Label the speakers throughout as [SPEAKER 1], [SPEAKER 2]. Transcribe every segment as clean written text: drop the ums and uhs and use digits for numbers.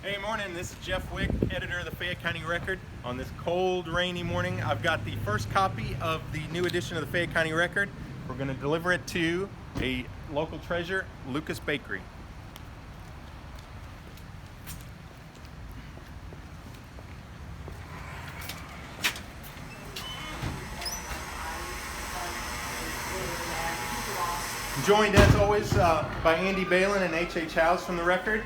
[SPEAKER 1] Hey, morning. This is Jeff Wick, editor of the Fayette County Record. On this cold, rainy morning, I've got the first copy of the new edition of the Fayette County Record. We're going to deliver it to a local treasure, Lukas Bakery. I'm joined, as always, by Andy Behlen and H Howze from the Record.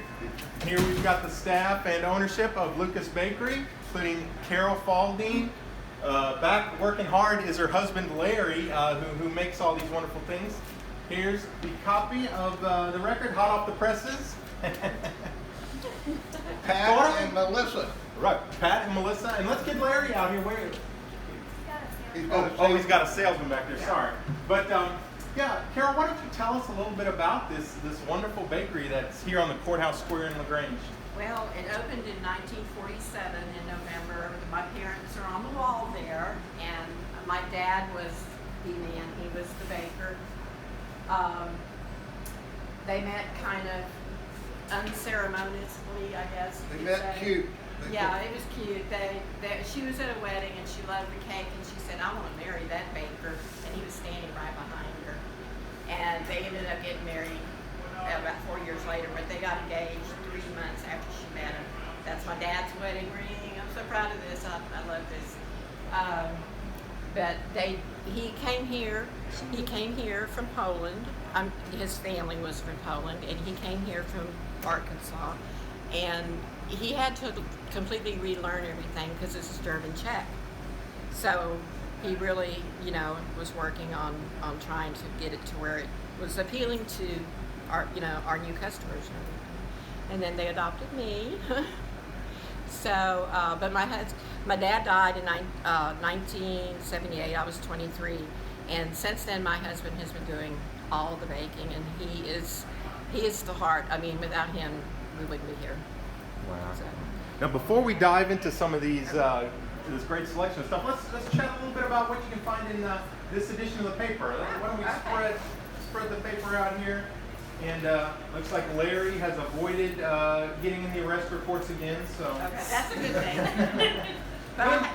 [SPEAKER 1] Here we've got the staff and ownership of Lukas Bakery, including Carol Faldyn. Back working hard is her husband Larry, who makes all these wonderful things. Here's the copy of the record, hot off the presses.
[SPEAKER 2] Pat and Melissa.
[SPEAKER 1] Right, Pat and Melissa. And let's get Larry out here. Where? He's got a salesman back there. Sorry, but. Yeah, Carol, why don't you tell us a little bit about this wonderful bakery that's here on the Courthouse Square in LaGrange?
[SPEAKER 3] Well, it opened in 1947 in November. My parents are on the wall there, and my dad was the man. He was the baker. They met kind of unceremoniously, I guess.
[SPEAKER 2] They met cute.
[SPEAKER 3] Yeah, it was cute. She was at a wedding, and she loved the cake, and she said, "I want to marry that baker," and he was standing right behind her. And they ended up getting married about 4 years later, but they got engaged 3 months after she met him. That's my dad's wedding ring. I'm so proud of this. I love this. But he came here. He came here from Poland. His family was from Poland, and he came here from Arkansas. And he had to completely relearn everything because this is German Czech. So he really, was working on trying to get it to where it was appealing to our new customers. And then they adopted me. So, but my dad died in 1978. I was 23, and since then my husband has been doing all the baking, and he is the heart. I mean, without him, we wouldn't be here.
[SPEAKER 1] Wow.
[SPEAKER 3] So.
[SPEAKER 1] Now, before we dive into some of these, this great selection of stuff, let's chat a little bit about what you can find in this edition of the paper. Why don't we spread the paper out here? And looks like Larry has avoided getting in the arrest reports again. So
[SPEAKER 3] that's a good thing. But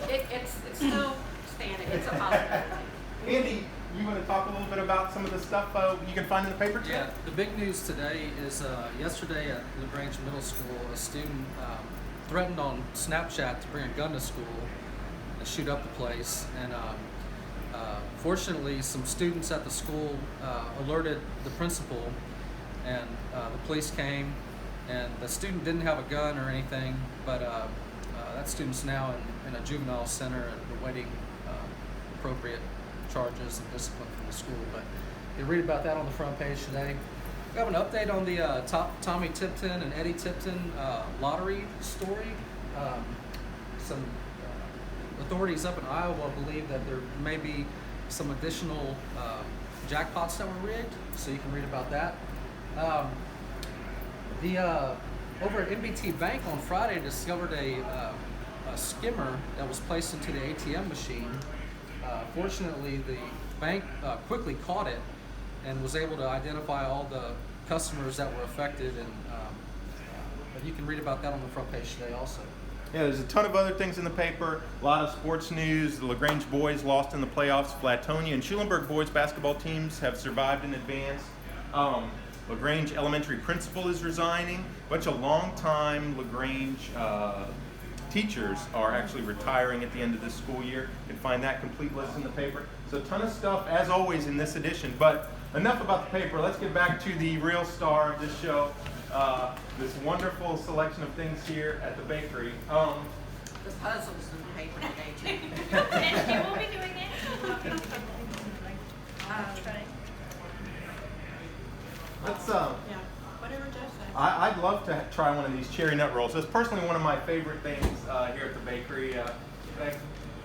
[SPEAKER 3] it's still standing. It's a possibility.
[SPEAKER 1] Andy, you want to talk a little bit about some of the stuff you can find in the paper today?
[SPEAKER 4] Yeah, the big news today is yesterday at Grange Middle School, a student threatened on Snapchat to bring a gun to school and shoot up the place. And fortunately, some students at the school alerted the principal, and the police came. And the student didn't have a gun or anything, but that student's now in a juvenile center and awaiting appropriate charges and discipline from the school. But you'll read about that on the front page today. We have an update on the Tommy Tipton and Eddie Tipton lottery story. Some authorities up in Iowa believe that there may be some additional jackpots that were rigged, so you can read about that. Over at NBT Bank on Friday discovered a skimmer that was placed into the ATM machine. Fortunately, the bank quickly caught it and was able to identify all the customers that were affected, and but you can read about that on the front page today also.
[SPEAKER 1] Yeah, there's a ton of other things in the paper, a lot of sports news. The LaGrange boys lost in the playoffs. Flatonia and Schulenburg boys basketball teams have survived in advance. LaGrange elementary principal is resigning. A bunch of longtime LaGrange teachers are actually retiring at the end of this school year. You can find that complete list in the paper. So a ton of stuff, as always, in this edition. But enough about the paper. Let's get back to the real star of this show, this wonderful selection of things here at the bakery.
[SPEAKER 3] The puzzles in the paper today, too.
[SPEAKER 5] And you will be doing it?
[SPEAKER 1] Let's
[SPEAKER 3] Yeah, whatever Jeff says.
[SPEAKER 1] I'd love to try one of these cherry nut rolls. That's personally one of my favorite things here at the bakery. Can I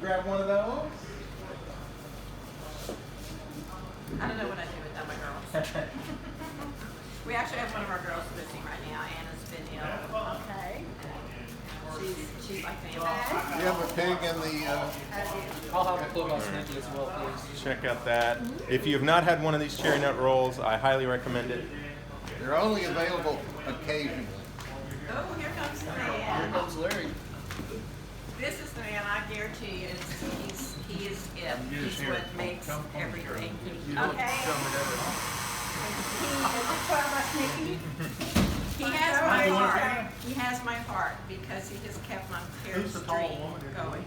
[SPEAKER 1] grab one of those?
[SPEAKER 3] I don't know what I do without my girls. We actually have one of our girls missing right now. Anna's been ill.
[SPEAKER 5] Okay.
[SPEAKER 3] She's my family.
[SPEAKER 2] You have a pig in the.
[SPEAKER 4] I'll have a klobasniky as well, please.
[SPEAKER 1] Check out that. If you have not had one of these cherry nut rolls, I highly recommend it.
[SPEAKER 2] They're only available occasionally.
[SPEAKER 3] Oh, here comes
[SPEAKER 4] Here comes Larry.
[SPEAKER 3] This is the man, I guarantee you, he is it. He's what makes everything.
[SPEAKER 5] Okay.
[SPEAKER 3] He has my heart. He has my heart because he has kept my parents' dream going.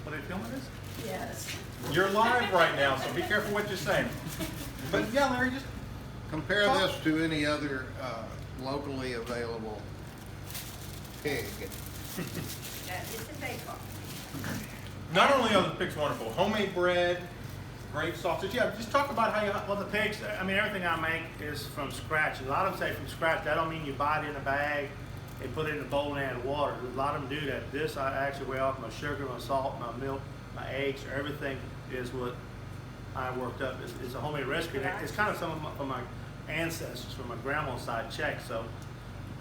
[SPEAKER 6] What are you filming this?
[SPEAKER 3] Yes.
[SPEAKER 1] You're live right now, so be careful what you're saying. But yeah, Larry, just
[SPEAKER 2] compare this to any other locally available pig.
[SPEAKER 3] Yeah, it's a bake-off.
[SPEAKER 1] not only are the pigs wonderful, homemade bread, great sausage. Yeah, just talk about how you.
[SPEAKER 6] Well, the pigs, I mean, everything I make is from scratch. A lot of them say from scratch. That don't mean you buy it in a bag and put it in a bowl and add water. A lot of them do that. This, I actually weigh off my sugar, my salt, my milk, my eggs, everything is what I worked up. It's a homemade recipe. It's kind of some of my ancestors from my grandma's side Czech, so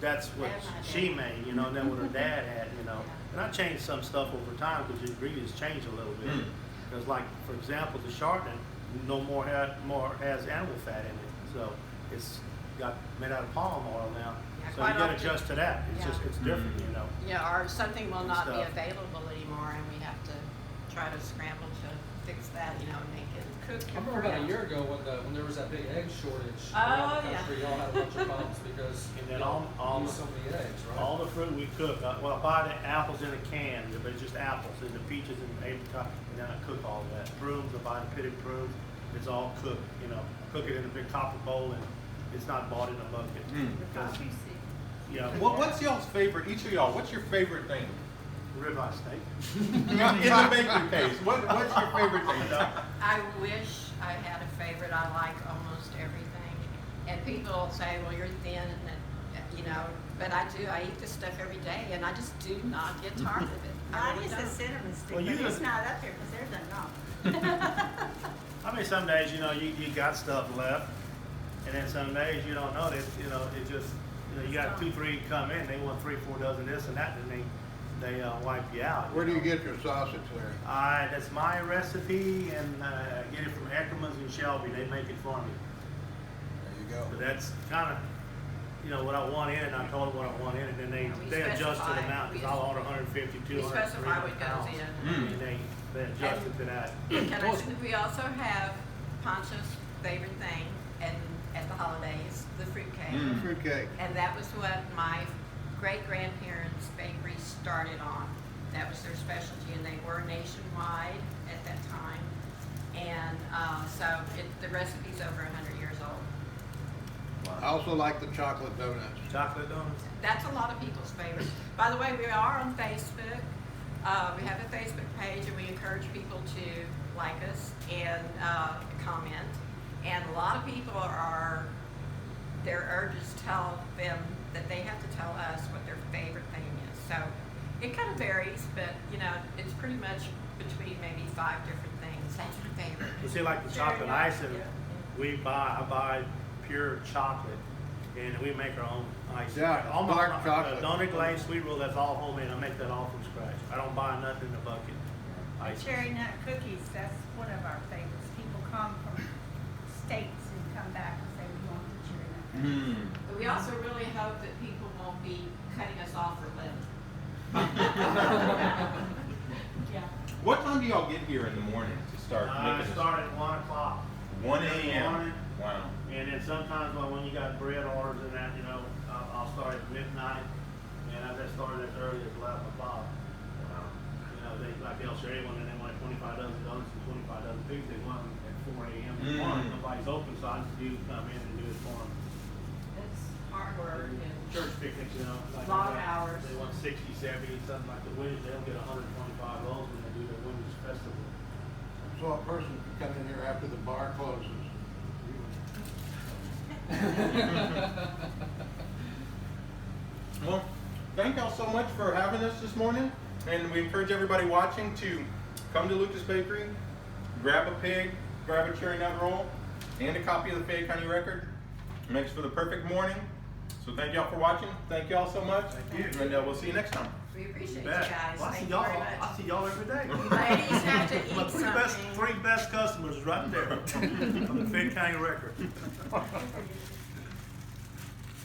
[SPEAKER 6] that's what she made, you know, and then what her dad had, you know. And I changed some stuff over time because the ingredients change a little bit. Because, like, for example, the Chardonnay no more has animal fat in it, so it's got made out of palm oil now.
[SPEAKER 3] Yeah,
[SPEAKER 6] So you got to adjust to that. It's just it's different, you know.
[SPEAKER 3] Yeah, or something will not be
[SPEAKER 6] Stuff.
[SPEAKER 3] available anymore, and we have to try to scramble to fix that, you know, and make it cook.
[SPEAKER 4] I remember about a year ago when there was that big egg shortage
[SPEAKER 3] Oh,
[SPEAKER 4] around the
[SPEAKER 3] yeah.
[SPEAKER 4] country. Y'all had a bunch of problems because
[SPEAKER 6] And then
[SPEAKER 4] y'all
[SPEAKER 6] all
[SPEAKER 4] use so many eggs, right?
[SPEAKER 6] All the fruit we cook, well, I buy the apples in a can, but it's just apples, and the peaches and apricot, and then I cook all of that. Prunes, I buy the pitted prunes, it's all cooked, you know. Cook it in a big copper bowl, and it's not bought in a bucket. Because, yeah,
[SPEAKER 1] What's y'all's favorite? Each of y'all, what's your favorite thing?
[SPEAKER 6] ribeye steak.
[SPEAKER 1] In the bakery case, what's your favorite thing?
[SPEAKER 3] I wish I had a favorite. I like almost everything. And people say, well, you're thin, and that, you know, but I do. I eat this stuff every day, and I just do not get tired of it. I
[SPEAKER 5] Mine
[SPEAKER 3] really
[SPEAKER 5] is a
[SPEAKER 3] don't.
[SPEAKER 5] cinnamon stick,
[SPEAKER 6] Well, you
[SPEAKER 5] but it's
[SPEAKER 6] just-
[SPEAKER 5] not up there because there's enough.
[SPEAKER 6] I mean, some days, you know, you got stuff left, and then some days you don't know that, you know, it just, you know, you got 2, 3 come in, they want 3, 4 dozen this and that, and they wipe you out.
[SPEAKER 2] Where do you
[SPEAKER 6] know.
[SPEAKER 2] get your sausage, Larry?
[SPEAKER 6] That's my recipe, and I get it from Eckerman's in Shelby. They make it for me.
[SPEAKER 2] There you
[SPEAKER 6] But
[SPEAKER 2] go.
[SPEAKER 6] that's kind of, you know, what I want in it, and I told them what I want in it, and then
[SPEAKER 3] We
[SPEAKER 6] they adjust to the
[SPEAKER 3] specify.
[SPEAKER 6] amount, because I'll order 150,
[SPEAKER 3] We
[SPEAKER 6] 200,
[SPEAKER 3] specify what
[SPEAKER 6] 300
[SPEAKER 3] goes
[SPEAKER 6] pounds.
[SPEAKER 3] in.
[SPEAKER 6] And they adjust it to that.
[SPEAKER 3] Can I say that we also have Poncho's favorite thing, and at the holidays, the fruitcake.
[SPEAKER 2] Fruitcake.
[SPEAKER 3] And that was what my great-grandparents' bakery started on. That was their specialty, and they were nationwide at that time. And the recipe's over 100 years old.
[SPEAKER 2] I also like the chocolate donuts.
[SPEAKER 6] Chocolate donuts.
[SPEAKER 3] That's a lot of people's favorite. By the way, we are on Facebook. We have a Facebook page, and we encourage people to like us and comment. And a lot of people their urges tell them that they have to tell us what their favorite thing is. So it kind of varies, but you know, it's pretty much between maybe 5 different things. That's my favorite.
[SPEAKER 6] You see, like the chocolate icing, I buy pure chocolate, and we make our own icing.
[SPEAKER 2] Yeah,
[SPEAKER 6] all
[SPEAKER 2] dark chocolate.
[SPEAKER 6] Donut glaze, sweet roll, that's all homemade. I make that all from scratch. I don't buy nothing in a bucket. Icing.
[SPEAKER 5] Cherry nut cookies, that's one of our favorites. People come from states and come back and say, we want the cherry nut cookies.
[SPEAKER 3] But we also really hope that people won't be cutting us off for Lent.
[SPEAKER 5] Yeah.
[SPEAKER 1] What time do y'all get here in the morning to start
[SPEAKER 6] I
[SPEAKER 1] making
[SPEAKER 6] start at 1 o'clock.
[SPEAKER 1] 1
[SPEAKER 6] in the
[SPEAKER 1] a.m.?
[SPEAKER 6] morning.
[SPEAKER 1] Wow.
[SPEAKER 6] And then sometimes when you got bread orders and that, you know, I'll start at midnight, and I've just started as early as 11 o'clock.
[SPEAKER 1] Wow.
[SPEAKER 6] You know, they'll share one, and they want 25 dozen donuts and 25 dozen pigs. They want them at 4 a.m. in the morning. Nobody's open, so I just do come in and do it for them.
[SPEAKER 3] It's hard work and
[SPEAKER 6] Church picnics, you know. Like
[SPEAKER 3] Long
[SPEAKER 6] that.
[SPEAKER 3] hours.
[SPEAKER 6] They want 60, 70, something like the Winners. They'll get 125 loaves when they do their Winners Festival.
[SPEAKER 2] So a person can come in here after the bar closes.
[SPEAKER 1] Well, thank y'all so much for having us this morning, and we encourage everybody watching to come to Lukas Bakery, grab a pig, grab a cherry nut roll, and a copy of the Fayette County Record. It makes for the perfect morning. So thank y'all for watching. Thank y'all so much.
[SPEAKER 6] Thank you.
[SPEAKER 1] And we'll see you next time.
[SPEAKER 3] we appreciate you
[SPEAKER 6] Bet.
[SPEAKER 3] guys.
[SPEAKER 6] Well, I see
[SPEAKER 3] Thank you
[SPEAKER 6] y'all.
[SPEAKER 3] very
[SPEAKER 6] I
[SPEAKER 3] much.
[SPEAKER 6] see y'all every day.
[SPEAKER 3] Ladies have to eat
[SPEAKER 6] My
[SPEAKER 3] something.
[SPEAKER 6] three best customers right there on the Fayette County Record.